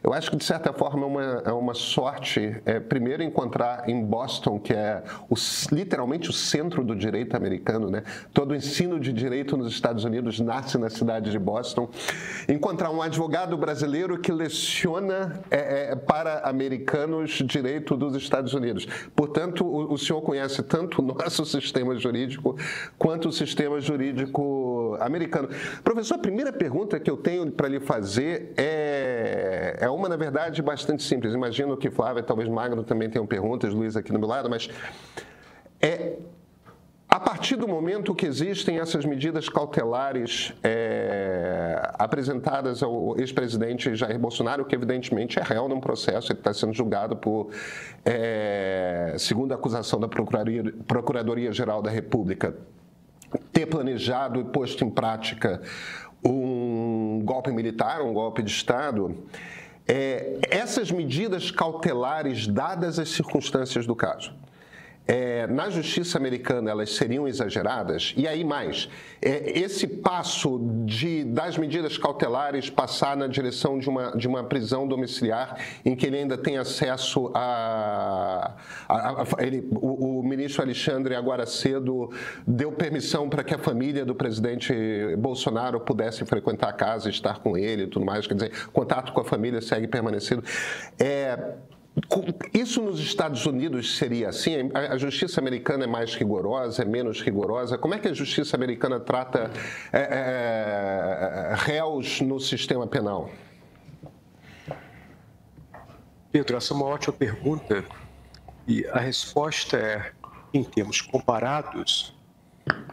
Eu acho que, de certa forma, é uma sorte, primeiro, encontrar em Boston, que é literalmente o centro do direito americano, né? Todo o ensino de direito nos Estados Unidos nasce na cidade de Boston. Encontrar um advogado brasileiro que leciona para americanos direito dos Estados Unidos. Portanto, o senhor conhece tanto o nosso sistema jurídico quanto o sistema jurídico americano. Professor, a primeira pergunta que eu tenho para lhe fazer é uma, na verdade, bastante simples. Imagino que Flávia, talvez Magno também tenham perguntas, Luiz aqui do meu lado, mas a partir do momento que existem essas medidas cautelares apresentadas ao ex-presidente Jair Bolsonaro, que evidentemente é réu num processo, ele está sendo julgado por, segundo a acusação da Procuradoria-Geral da República, ter planejado e posto em prática um golpe militar, um golpe de Estado. Essas medidas cautelares, dadas as circunstâncias do caso, na justiça americana, elas seriam exageradas? E aí mais, esse passo das medidas cautelares passar na direção de uma prisão domiciliar em que ele ainda tem acesso o ministro Alexandre, agora cedo, deu permissão para que a família do presidente Bolsonaro pudesse frequentar a casa, estar com ele e tudo mais, quer dizer, contato com a família segue permanecendo. Isso nos Estados Unidos seria assim? A justiça americana é mais rigorosa, é menos rigorosa? Como é que a justiça americana trata réus no sistema penal? Pedro, essa é uma ótima pergunta e a resposta é, em termos comparados,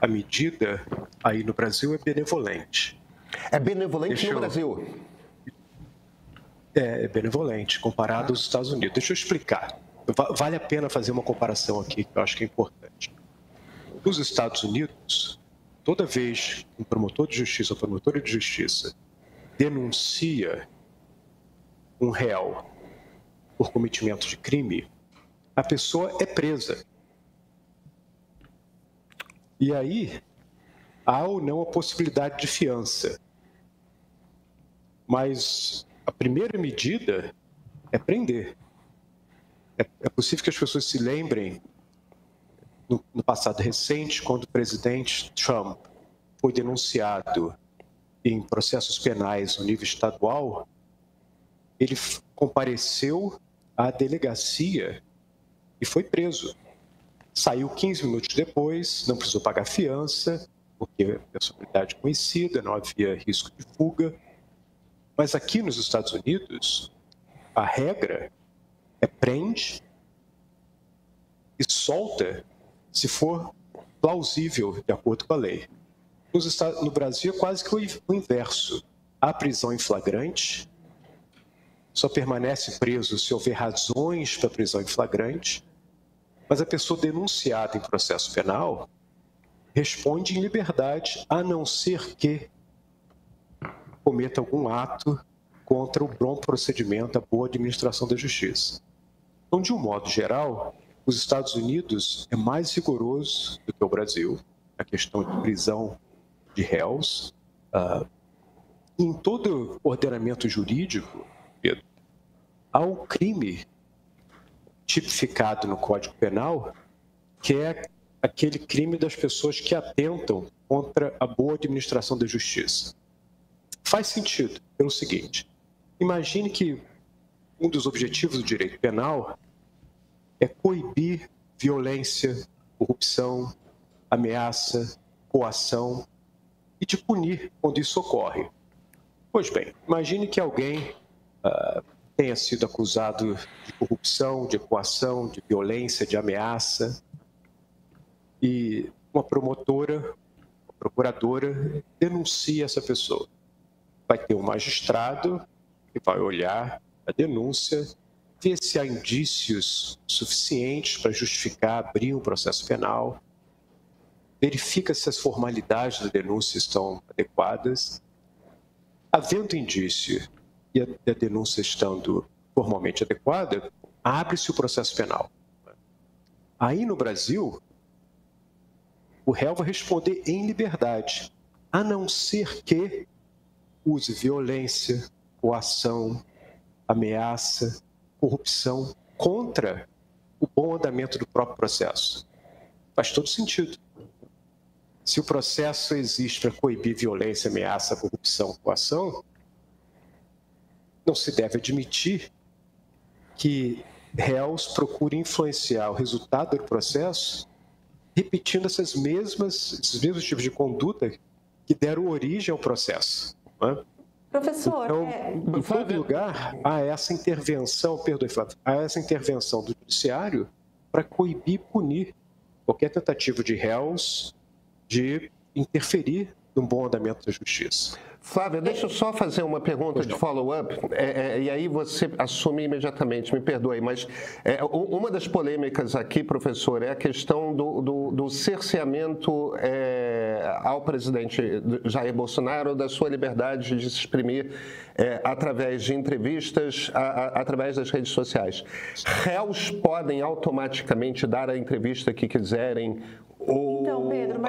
a medida aí no Brasil é benevolente. É benevolente no Brasil? É benevolente, comparado aos Estados Unidos. Deixa eu explicar. Vale a pena fazer uma comparação aqui, que eu acho que é importante. Nos Estados Unidos, toda vez que um promotor de justiça ou promotora de justiça denuncia um réu por cometimento de crime, a pessoa é presa. E aí, há ou não a possibilidade de fiança. Mas a primeira medida é prender. É possível que as pessoas se lembrem, no passado recente, quando o presidente Trump foi denunciado em processos penais no nível estadual, ele compareceu à delegacia e foi preso. Saiu 15 minutos depois, não precisou pagar fiança, porque a personalidade conhecida, não havia risco de fuga. Mas aqui nos Estados Unidos, a regra é prende e solta se for plausível, de acordo com a lei. No Brasil é quase que o inverso. Há prisão em flagrante, só permanece preso se houver razões para prisão em flagrante, mas a pessoa denunciada em processo penal responde em liberdade, a não ser que cometa algum ato contra o bom procedimento, a boa administração da justiça. Então, de um modo geral, os Estados Unidos é mais rigoroso do que o Brasil, na questão de prisão de réus. Em todo ordenamento jurídico, Pedro, há um crime tipificado no Código Penal, que é aquele crime das pessoas que atentam contra a boa administração da justiça. Faz sentido, pelo seguinte: imagine que um dos objetivos do direito penal é coibir violência, corrupção, ameaça, coação e de punir quando isso ocorre. Pois bem, imagine que alguém tenha sido acusado de corrupção, de coação, de violência, de ameaça, e uma promotora, uma procuradora denuncia essa pessoa. Vai ter um magistrado que vai olhar a denúncia, ver se há indícios suficientes para justificar abrir um processo penal, verifica se as formalidades da denúncia estão adequadas. Havendo indício e a denúncia estando formalmente adequada, abre-se o processo penal. Aí no Brasil, o réu vai responder em liberdade, a não ser que use violência, coação, ameaça, corrupção contra o bom andamento do próprio processo. Faz todo sentido. Se o processo existe para coibir violência, ameaça, corrupção, coação, não se deve admitir que réus procurem influenciar o resultado do processo repetindo esses mesmos tipos de conduta que deram origem ao processo. Né? Professor, então, em todo lugar, há essa intervenção, perdoe, Flávio, há essa intervenção do judiciário para coibir e punir qualquer tentativa de réus de interferir no bom andamento da justiça. Flávia, deixa eu só fazer uma pergunta de follow-up, e aí você assume imediatamente, me perdoe, mas uma das polêmicas aqui, professor, é a questão do cerceamento ao presidente Jair Bolsonaro da sua liberdade de se exprimir através de entrevistas, através das redes sociais. Réus podem automaticamente dar a entrevista que quiserem? Então, Pedro,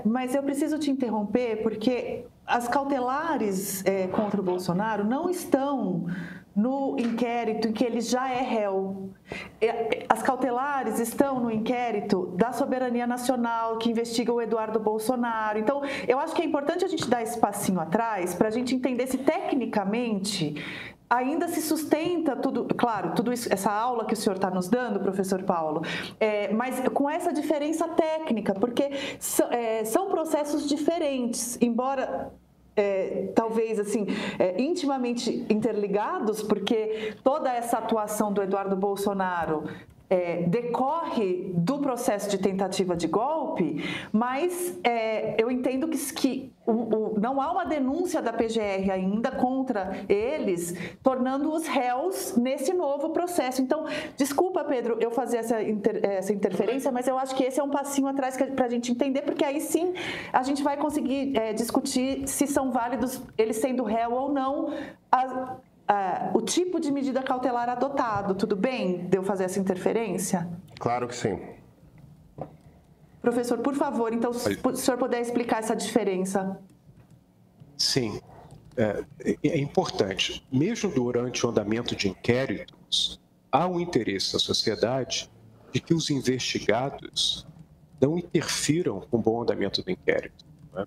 mas eu preciso te interromper porque as cautelares contra o Bolsonaro não estão no inquérito em que ele já é réu. As cautelares estão no inquérito da Soberania Nacional, que investiga o Eduardo Bolsonaro. Então, eu acho que é importante a gente dar esse passinho atrás para a gente entender se tecnicamente ainda se sustenta tudo, claro, tudo isso, essa aula que o senhor está nos dando, professor Paulo, mas com essa diferença técnica, porque são processos diferentes, embora talvez assim intimamente interligados, porque toda essa atuação do Eduardo Bolsonaro decorre do processo de tentativa de golpe, mas eu entendo que não há uma denúncia da PGR ainda contra eles, tornando-os réus nesse novo processo. Então, desculpa, Pedro, eu fazer essa interferência, mas eu acho que esse é um passinho atrás para a gente entender, porque aí sim a gente vai conseguir discutir se são válidos eles sendo réu ou não, o tipo de medida cautelar adotado. Tudo bem de eu fazer essa interferência? Claro que sim. Professor, por favor, então, se o senhor puder explicar essa diferença. Sim, é importante. Mesmo durante o andamento de inquéritos, há um interesse da sociedade de que os investigados não interfiram com o bom andamento do inquérito. Né?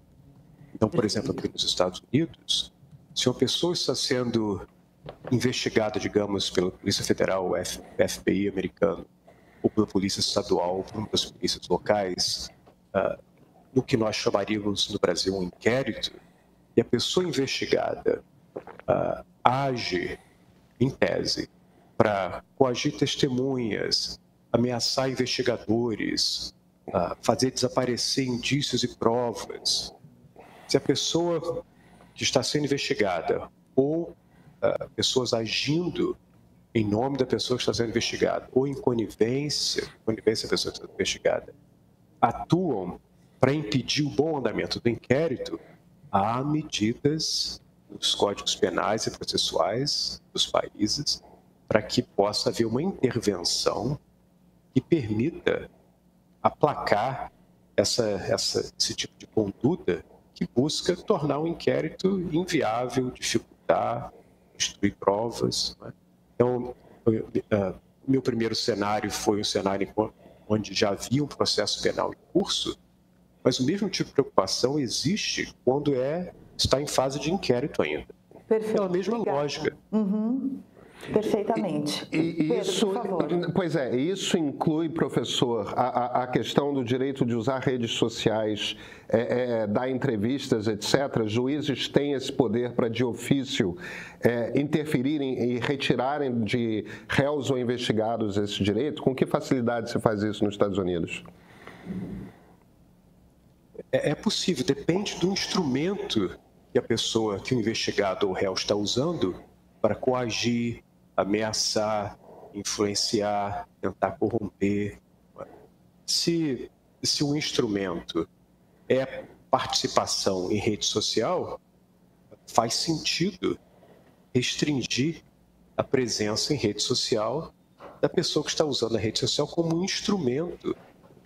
Então, por exemplo, aqui nos Estados Unidos, se uma pessoa está sendo investigada, digamos, pela Polícia Federal, FBI americano, ou pela Polícia Estadual, ou por uma das polícias locais, no que nós chamaríamos no Brasil um inquérito, e a pessoa investigada age, em tese, para coagir testemunhas, ameaçar investigadores, fazer desaparecer indícios e provas. Se a pessoa que está sendo investigada ou pessoas agindo em nome da pessoa que está sendo investigada ou em conivência da pessoa que está sendo investigada, atuam para impedir o bom andamento do inquérito, há medidas nos códigos penais e processuais dos países para que possa haver uma intervenção que permita aplacar esse tipo de conduta que busca tornar o inquérito inviável, dificultar, destruir provas. Né? Então, meu primeiro cenário foi um cenário onde já havia um processo penal em curso, mas o mesmo tipo de preocupação existe quando está em fase de inquérito ainda. Perfeito. Pela mesma Obrigada. lógica. Uhum. Perfeitamente. Pedro, Isso, por favor. Pois isso inclui, professor, a questão do direito de usar redes sociais, dar entrevistas, etc. Juízes têm esse poder para, de ofício, interferirem e retirarem de réus ou investigados esse direito? Com que facilidade se faz isso nos Estados Unidos? É possível, depende do instrumento que a pessoa, que o investigado ou réu está usando para coagir, ameaçar, influenciar, tentar corromper. Se o instrumento é participação em rede social, faz sentido restringir a presença em rede social da pessoa que está usando a rede social como um instrumento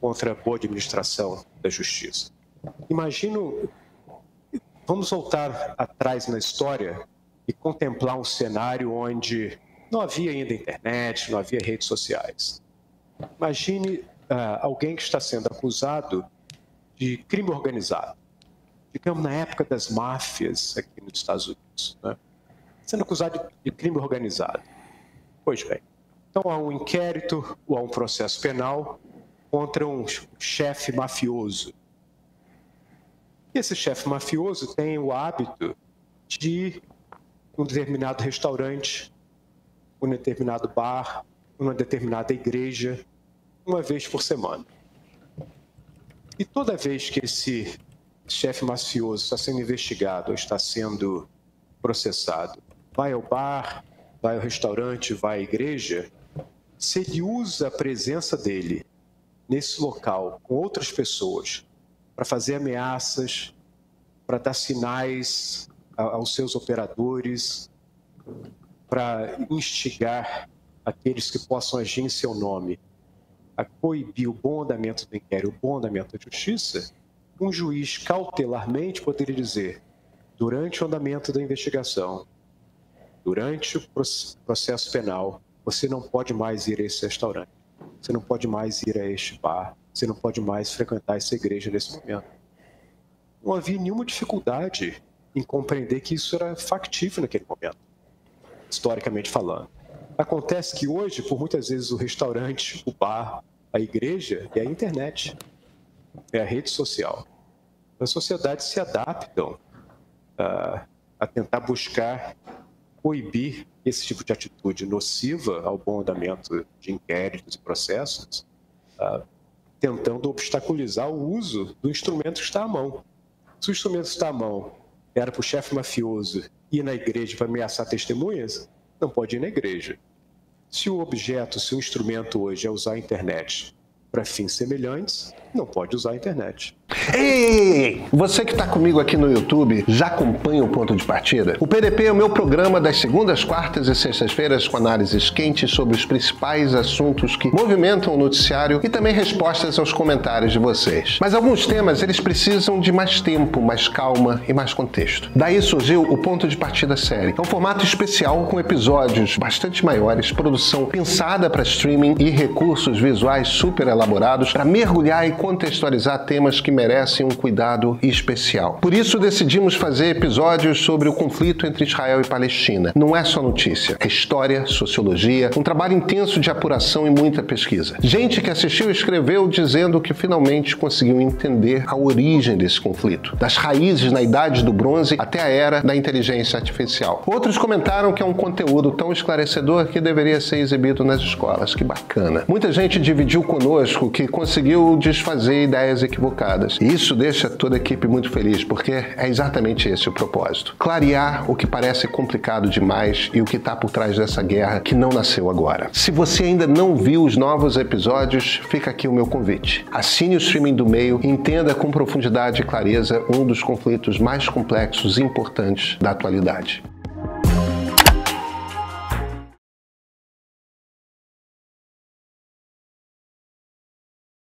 contra a boa administração da justiça. Vamos voltar atrás na história e contemplar um cenário onde não havia ainda internet, não havia redes sociais. Imagine alguém que está sendo acusado de crime organizado, digamos na época das máfias aqui nos Estados Unidos, né? Sendo acusado de crime organizado. Pois bem, então há um inquérito ou há um processo penal contra um chefe mafioso. E esse chefe mafioso tem o hábito de ir em um determinado restaurante, um determinado bar, uma determinada igreja, uma vez por semana. E toda vez que esse chefe mafioso está sendo investigado ou está sendo processado, vai ao bar, vai ao restaurante, vai à igreja, se ele usa a presença dele nesse local com outras pessoas para fazer ameaças, para dar sinais aos seus operadores, para instigar aqueles que possam agir em seu nome, a coibir o bom andamento do inquérito, o bom andamento da justiça, um juiz cautelarmente poderia dizer, durante o andamento da investigação, durante o processo penal, você não pode mais ir a esse restaurante, você não pode mais ir a este bar, você não pode mais frequentar essa igreja nesse momento. Não havia nenhuma dificuldade em compreender que isso era factível naquele momento, historicamente falando. Acontece que hoje, por muitas vezes, o restaurante, o bar, a igreja é a internet, é a rede social. As sociedades se adaptam a tentar buscar coibir esse tipo de atitude nociva ao bom andamento de inquéritos e processos, tentando obstaculizar o uso do instrumento que está à mão. Se o instrumento está à mão era para o chefe mafioso ir na igreja para ameaçar testemunhas, não pode ir na igreja. Se o objeto, se o instrumento hoje é usar a internet para fins semelhantes, não pode usar a internet. Ei! Você que está comigo aqui no YouTube, já acompanha o Ponto de Partida? O PDP é o meu programa das segundas, quartas e sextas-feiras com análises quentes sobre os principais assuntos que movimentam o noticiário e também respostas aos comentários de vocês. Mas alguns temas, eles precisam de mais tempo, mais calma e mais contexto. Daí surgiu o Ponto de Partida série. É um formato especial com episódios bastante maiores, produção pensada para streaming e recursos visuais super elaborados para mergulhar e contextualizar temas que merecem um cuidado especial. Por isso decidimos fazer episódios sobre o conflito entre Israel e Palestina. Não é só notícia, é história, sociologia, um trabalho intenso de apuração e muita pesquisa. Gente que assistiu e escreveu dizendo que finalmente conseguiu entender a origem desse conflito, das raízes na Idade do Bronze até a era da inteligência artificial. Outros comentaram que é um conteúdo tão esclarecedor que deveria ser exibido nas escolas. Que bacana. Muita gente dividiu conosco que conseguiu desfazer ideias equivocadas. E isso deixa toda a equipe muito feliz, porque é exatamente esse o propósito. Clarear o que parece complicado demais e o que está por trás dessa guerra que não nasceu agora. Se você ainda não viu os novos episódios, fica aqui o meu convite. Assine o streaming do Meio e entenda com profundidade e clareza um dos conflitos mais complexos e importantes da atualidade.